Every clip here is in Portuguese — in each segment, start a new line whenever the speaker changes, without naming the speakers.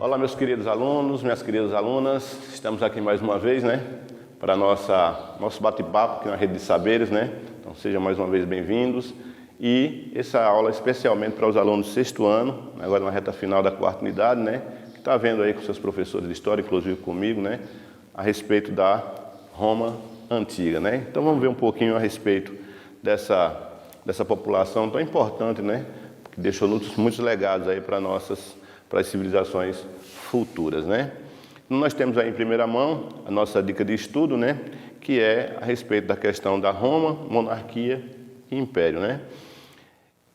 Olá, meus queridos alunos, minhas queridas alunas, estamos aqui mais uma vez, para nosso bate-papo aqui na Rede de Saberes, Então sejam mais uma vez bem-vindos. E essa aula é especialmente para os alunos do sexto ano, agora na reta final da quarta unidade, que está vendo aí com seus professores de História, inclusive comigo, a respeito da Roma Antiga, Então vamos ver um pouquinho a respeito dessa população tão importante, que deixou muitos legados aí para as civilizações futuras, Nós temos aí em primeira mão a nossa dica de estudo, que é a respeito da questão da Roma, monarquia e império,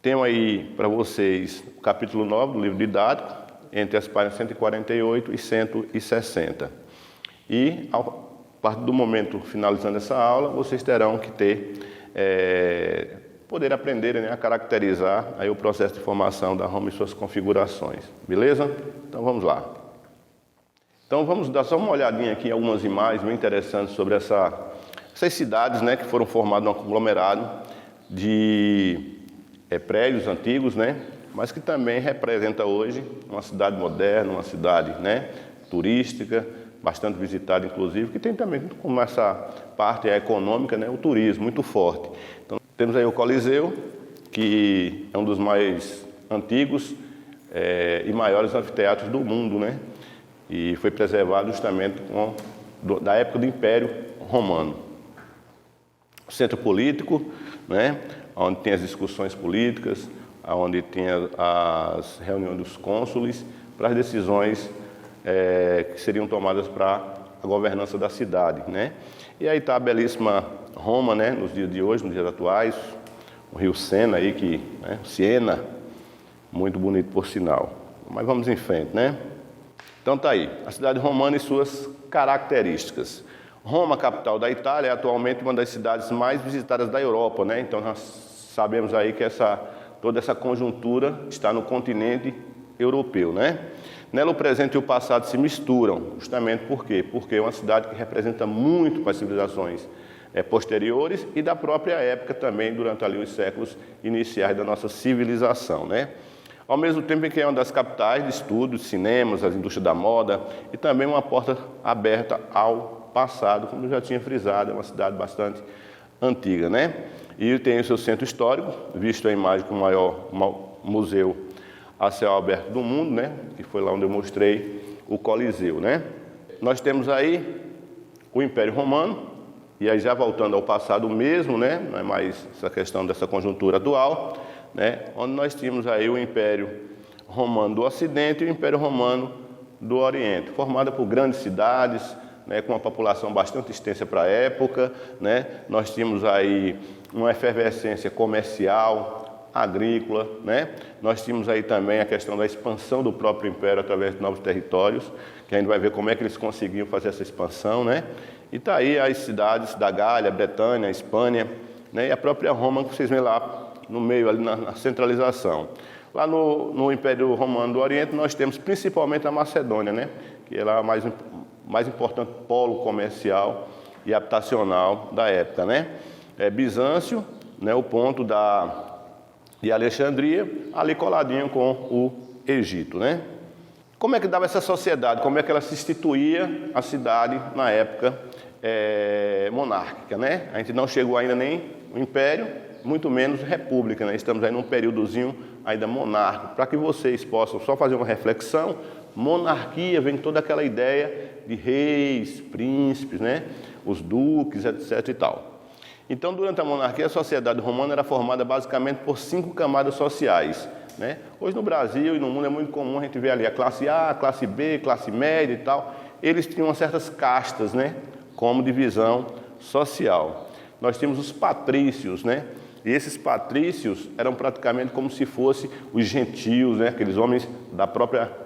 Tenho aí para vocês o capítulo 9 do livro didático, entre as páginas 148 e 160. E, a partir do momento finalizando essa aula, vocês terão que poder aprender a caracterizar aí o processo de formação da Roma e suas configurações. Beleza? Então vamos lá. Então vamos dar só uma olhadinha aqui em algumas imagens bem interessantes sobre essas cidades, que foram formadas num conglomerado de prédios antigos, mas que também representa hoje uma cidade moderna, uma cidade turística, bastante visitada inclusive, que tem também como essa parte econômica, o turismo muito forte. Então temos aí o Coliseu, que é um dos mais antigos e maiores anfiteatros do mundo, E foi preservado justamente da época do Império Romano. O centro político, onde tem as discussões políticas, onde tem as reuniões dos cônsules para as decisões que seriam tomadas para a governança da cidade, E aí está a belíssima Roma, nos dias de hoje, nos dias atuais, o rio Sena aí, Siena, muito bonito por sinal. Mas vamos em frente, Então tá aí, a cidade romana e suas características. Roma, capital da Itália, é atualmente uma das cidades mais visitadas da Europa, Então nós sabemos aí que toda essa conjuntura está no continente europeu, Nela o presente e o passado se misturam, justamente por quê? Porque é uma cidade que representa muito para as civilizações posteriores e da própria época também, durante ali os séculos iniciais da nossa civilização, Ao mesmo tempo em que é uma das capitais de estudos, cinemas, as indústrias da moda e também uma porta aberta ao passado, como eu já tinha frisado, é uma cidade bastante antiga, E tem o seu centro histórico, visto a imagem com o maior museu a céu aberto do mundo, que foi lá onde eu mostrei o Coliseu, Nós temos aí o Império Romano, e aí já voltando ao passado mesmo, não é mais essa questão dessa conjuntura atual, onde nós tínhamos aí o Império Romano do Ocidente e o Império Romano do Oriente, formada por grandes cidades, com uma população bastante extensa para a época, Nós tínhamos aí uma efervescência comercial, agrícola, Nós tínhamos aí também a questão da expansão do próprio império através de novos territórios, que a gente vai ver como é que eles conseguiam fazer essa expansão, E está aí as cidades da Gália, Bretanha, Espanha, E a própria Roma, que vocês veem lá no meio, ali na centralização. Lá no Império Romano do Oriente, nós temos principalmente a Macedônia, que era o mais importante polo comercial e habitacional da época, Bizâncio, o ponto de Alexandria, ali coladinho com o Egito, Como é que dava essa sociedade? Como é que ela se instituía a cidade na época monárquica, A gente não chegou ainda nem o império, muito menos república, Estamos aí num períodozinho ainda monárquico. Para que vocês possam só fazer uma reflexão, monarquia vem toda aquela ideia de reis, príncipes, Os duques, etc. e tal. Então, durante a monarquia, a sociedade romana era formada basicamente por 5 camadas sociais, Hoje no Brasil e no mundo é muito comum a gente ver ali a classe A, a classe B, classe média e tal. Eles tinham certas castas, como divisão social. Nós tínhamos os patrícios, E esses patrícios eram praticamente como se fossem os gentios, Aqueles homens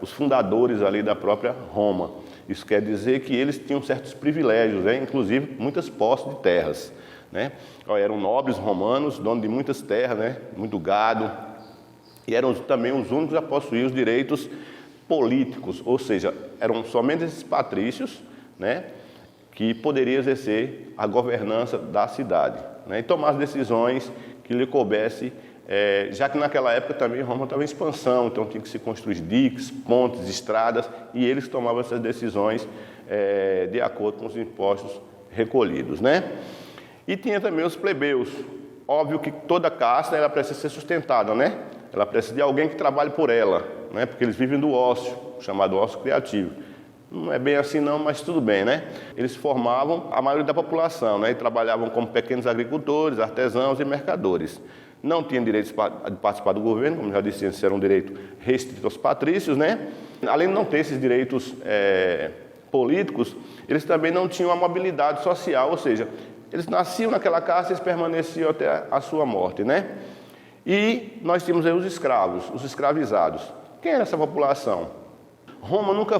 os fundadores ali da própria Roma. Isso quer dizer que eles tinham certos privilégios, inclusive muitas posses de terras, Eram nobres romanos, donos de muitas terras, muito gado, e eram também os únicos a possuir os direitos políticos, ou seja, eram somente esses patrícios, que poderiam exercer a governança da cidade, e tomar as decisões que lhe coubesse já que naquela época também Roma estava em expansão, então tinha que se construir diques, pontes, estradas, e eles tomavam essas decisões de acordo com os impostos recolhidos, né? E tinha também os plebeus. Óbvio que toda casta ela precisa ser sustentada, né? Ela precisa de alguém que trabalhe por ela, né? Porque eles vivem do ócio, chamado ócio criativo. Não é bem assim não, mas tudo bem, né? Eles formavam a maioria da população, né? E trabalhavam como pequenos agricultores, artesãos e mercadores. Não tinham direito de participar do governo, como já disse, esse era um direito restrito aos patrícios, né? Além de não ter esses direitos políticos, eles também não tinham a mobilidade social, ou seja, eles nasciam naquela casta e eles permaneciam até a sua morte, né? E nós tínhamos aí os escravos, os escravizados. Quem era essa população? Roma nunca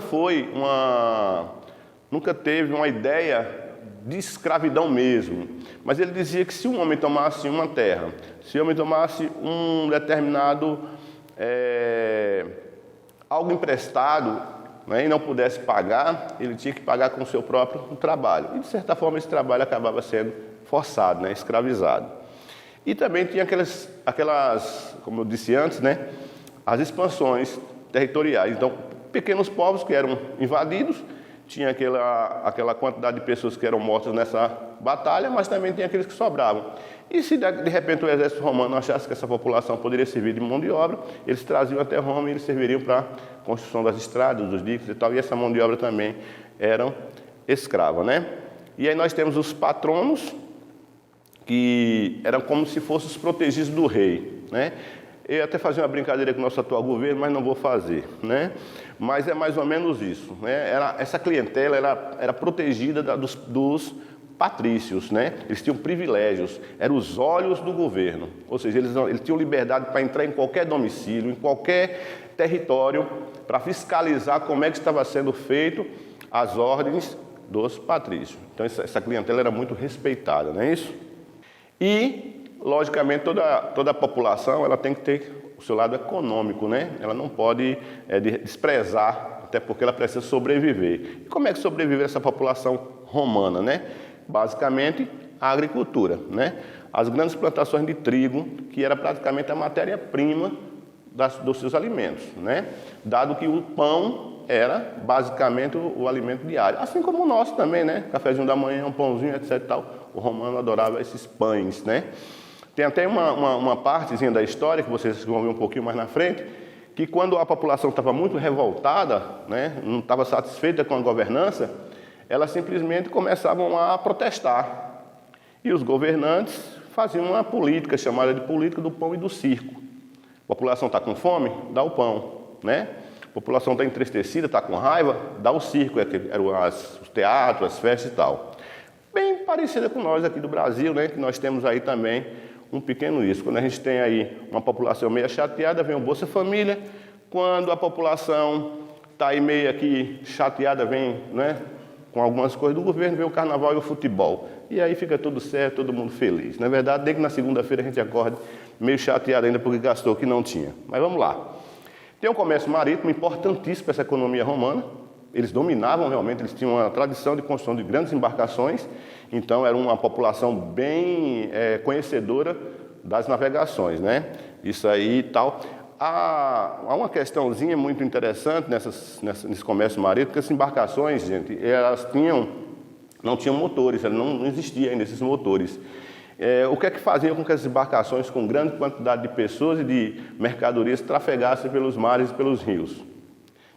teve uma ideia de escravidão mesmo, mas ele dizia que se um homem tomasse uma terra, se o homem tomasse um determinado algo emprestado, né, e não pudesse pagar, ele tinha que pagar com o seu próprio trabalho. E de certa forma esse trabalho acabava sendo forçado, né, escravizado. E também tinha aquelas, como eu disse antes, né, as expansões territoriais. Então, pequenos povos que eram invadidos, tinha aquela quantidade de pessoas que eram mortas nessa batalha, mas também tinha aqueles que sobravam. E se de repente o exército romano achasse que essa população poderia servir de mão de obra, eles traziam até Roma e eles serviriam para a construção das estradas, dos diques e tal, e essa mão de obra também era escrava, né? E aí nós temos os patronos, que eram como se fossem os protegidos do rei, né? Eu ia até fazer uma brincadeira com o nosso atual governo, mas não vou fazer, né? Mas é mais ou menos isso, né? Essa clientela era protegida dos patrícios, né? Eles tinham privilégios, eram os olhos do governo, ou seja, eles tinham liberdade para entrar em qualquer domicílio, em qualquer território, para fiscalizar como é que estava sendo feito as ordens dos patrícios. Então essa clientela era muito respeitada, não é isso? E, logicamente, toda a população ela tem que ter o seu lado econômico, né? Ela não pode desprezar, até porque ela precisa sobreviver. E como é que sobrevive essa população romana, né? Basicamente, a agricultura, né? As grandes plantações de trigo, que era praticamente a matéria-prima dos seus alimentos, né? Dado que o pão era basicamente o alimento diário, assim como o nosso também, né? Cafezinho da manhã, um pãozinho, etc. Tal. O romano adorava esses pães, né? Tem até uma partezinha da história que vocês vão ver um pouquinho mais na frente, que quando a população estava muito revoltada, né? Não estava satisfeita com a governança, elas simplesmente começavam a protestar. E os governantes faziam uma política chamada de política do pão e do circo. A população está com fome? Dá o pão, né? A população está entristecida, está com raiva? Dá o circo, eram os teatros, as festas e tal. Bem parecida com nós aqui do Brasil, né? Que nós temos aí também um pequeno isso. Quando a gente tem aí uma população meio chateada, vem o Bolsa Família. Quando a população está aí meio aqui chateada, vem, né? Com algumas coisas do governo, vem o carnaval e o futebol. E aí fica tudo certo, todo mundo feliz. Na verdade, desde que na segunda-feira a gente acorda meio chateado ainda porque gastou o que não tinha. Mas vamos lá. Tem um comércio marítimo importantíssimo para essa economia romana. Eles dominavam realmente, eles tinham uma tradição de construção de grandes embarcações. Então, era uma população bem conhecedora das navegações, né? Isso aí e tal. Há uma questãozinha muito interessante nesse comércio marítimo, porque essas embarcações, gente, elas não tinham motores, não existiam ainda esses motores. O que é que faziam com que as embarcações com grande quantidade de pessoas e de mercadorias trafegassem pelos mares e pelos rios?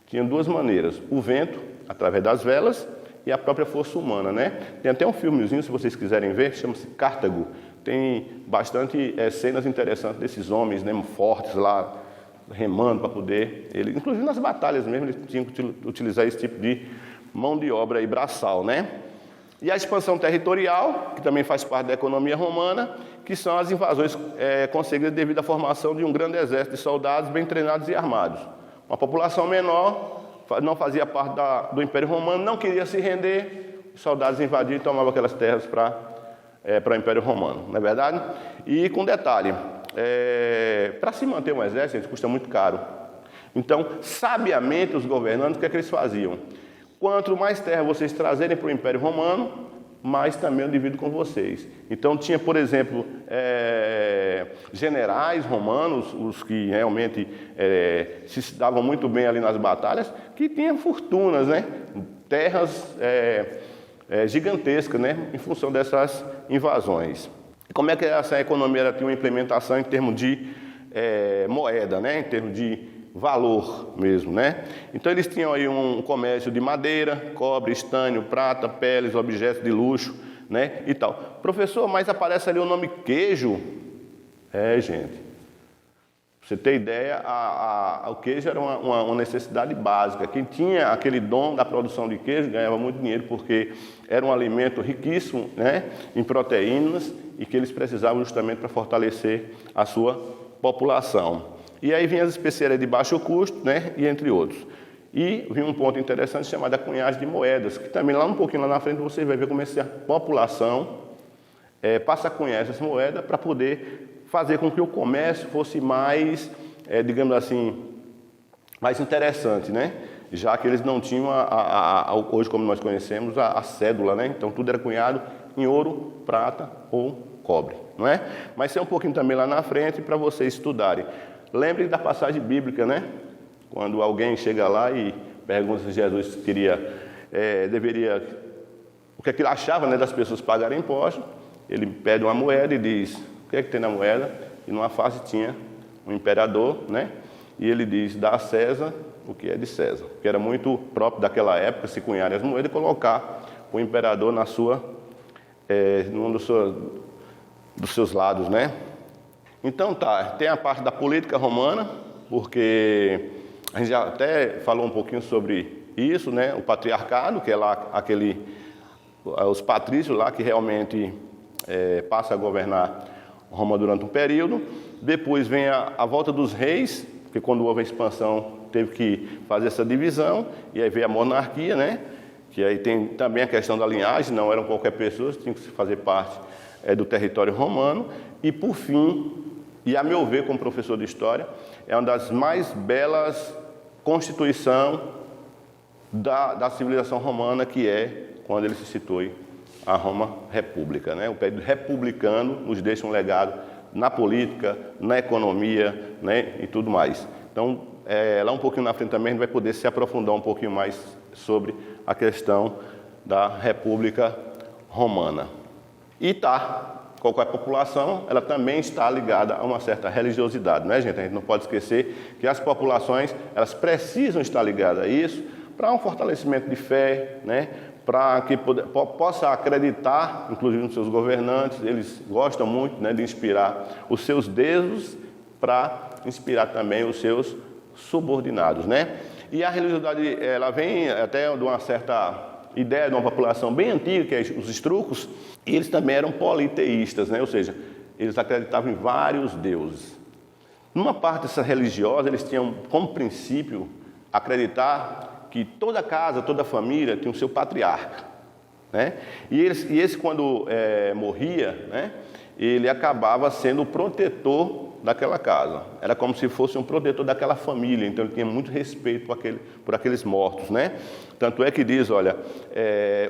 Tinham duas maneiras, o vento, através das velas, e a própria força humana, né? Tem até um filmezinho, se vocês quiserem ver, chama-se Cartago. Tem bastante cenas interessantes desses homens, né, fortes lá, remando para poder... inclusive nas batalhas mesmo, eles tinham que utilizar esse tipo de mão de obra aí, braçal, né? E a expansão territorial, que também faz parte da economia romana, que são as invasões conseguidas devido à formação de um grande exército de soldados bem treinados e armados. Uma população menor, não fazia parte do Império Romano, não queria se render, os soldados invadiam e tomavam aquelas terras para o Império Romano, não é verdade? E com detalhe, para se manter um exército, custa muito caro. Então, sabiamente, os governantes, o que é que eles faziam? Quanto mais terra vocês trazerem para o Império Romano, mas também eu divido com vocês. Então tinha, por exemplo, generais romanos, os que realmente se davam muito bem ali nas batalhas, que tinham fortunas, né? Terras gigantescas, né? Em função dessas invasões. Como é que essa economia tinha uma implementação em termos de moeda, né? Em termos de valor mesmo, né? Então eles tinham aí um comércio de madeira, cobre, estânio, prata, peles, objetos de luxo, né? E tal. Professor, mas aparece ali o nome queijo? Gente. Pra você ter ideia, o queijo era uma necessidade básica. Quem tinha aquele dom da produção de queijo ganhava muito dinheiro, porque era um alimento riquíssimo, né, em proteínas e que eles precisavam justamente para fortalecer a sua população. E aí vinha as especiarias de baixo custo, né, e entre outros. E vinha um ponto interessante chamado a cunhagem de moedas, que também lá um pouquinho lá na frente você vai ver como essa população passa a cunhar essas moedas para poder fazer com que o comércio fosse mais, digamos assim, mais interessante, né? Já que eles não tinham, hoje como nós conhecemos, a cédula, né? Então tudo era cunhado em ouro, prata ou cobre, não é? Mas isso é um pouquinho também lá na frente para vocês estudarem. Lembre da passagem bíblica, né? Quando alguém chega lá e pergunta se Jesus deveria, o que é que ele achava, né, das pessoas pagarem impostos, ele pede uma moeda e diz, o que é que tem na moeda? E numa face tinha um imperador, né? E ele diz, dá a César o que é de César, que era muito próprio daquela época, se cunharem as moedas e colocar o imperador na num dos seus lados, né? Então tem a parte da política romana, porque a gente já até falou um pouquinho sobre isso, né? O patriarcado, que é lá os patrícios lá que realmente passa a governar Roma durante um período. Depois vem a volta dos reis, porque quando houve a expansão teve que fazer essa divisão, e aí veio a monarquia, né? Que aí tem também a questão da linhagem, não eram qualquer pessoa, tinham que fazer parte do território romano. E por fim, e a meu ver como professor de história, é uma das mais belas constituições da civilização romana, que é quando ele se institui a Roma República, né? O período republicano nos deixa um legado na política, na economia, né? E tudo mais. Então, lá um pouquinho na frente também a gente vai poder se aprofundar um pouquinho mais sobre a questão da República Romana. E qual é a população? Ela também está ligada a uma certa religiosidade, né, gente? A gente não pode esquecer que as populações, elas precisam estar ligadas a isso para um fortalecimento de fé, né? Para que possa acreditar, inclusive nos seus governantes. Eles gostam muito, né, de inspirar os seus deuses para inspirar também os seus subordinados, né? E a religiosidade, ela vem até de uma certa ideia de uma população bem antiga, que é os estrucos, e eles também eram politeístas, né? Ou seja, eles acreditavam em vários deuses. Numa parte dessa religiosa, eles tinham como princípio acreditar que toda casa, toda família tinha o seu patriarca, né? E esse quando morria, né, ele acabava sendo o protetor daquela casa. Era como se fosse um protetor daquela família, então ele tinha muito respeito por aqueles mortos, né? Tanto é que diz, olha,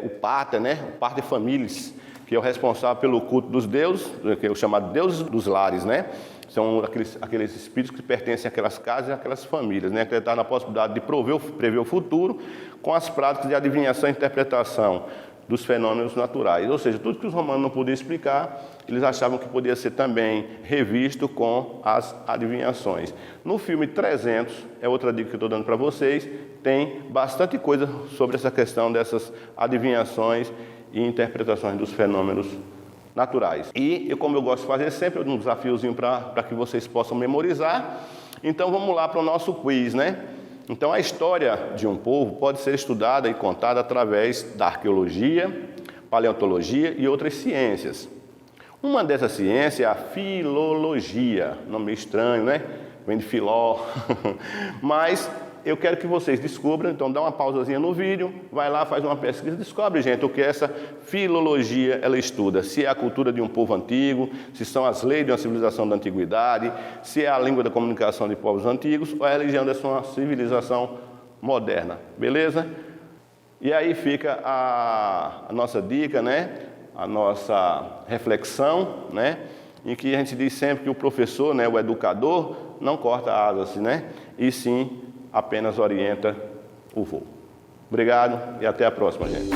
o pater, né, o pater familias, que é o responsável pelo culto dos deuses, que é o chamado deuses dos lares, né? São aqueles espíritos que pertencem àquelas casas e àquelas famílias, né? Acreditar na possibilidade de prever o futuro com as práticas de adivinhação e interpretação dos fenômenos naturais. Ou seja, tudo que os romanos não podiam explicar, eles achavam que podia ser também revisto com as adivinhações. No filme 300, é outra dica que eu estou dando para vocês, tem bastante coisa sobre essa questão dessas adivinhações e interpretações dos fenômenos naturais. E como eu gosto de fazer sempre, um desafiozinho para que vocês possam memorizar. Então vamos lá para o nosso quiz, né? Então a história de um povo pode ser estudada e contada através da arqueologia, paleontologia e outras ciências. Uma dessas ciências é a filologia, nome estranho, né? Vem de filó, mas eu quero que vocês descubram, então dá uma pausazinha no vídeo, vai lá, faz uma pesquisa, descobre, gente, o que essa filologia ela estuda. Se é a cultura de um povo antigo, se são as leis de uma civilização da antiguidade, se é a língua da comunicação de povos antigos, ou é a religião dessa uma civilização moderna, beleza? E aí fica a nossa dica, né? A nossa reflexão, né? Em que a gente diz sempre que o professor, né, o educador, não corta asas, né? E sim apenas orienta o voo. Obrigado e até a próxima, gente.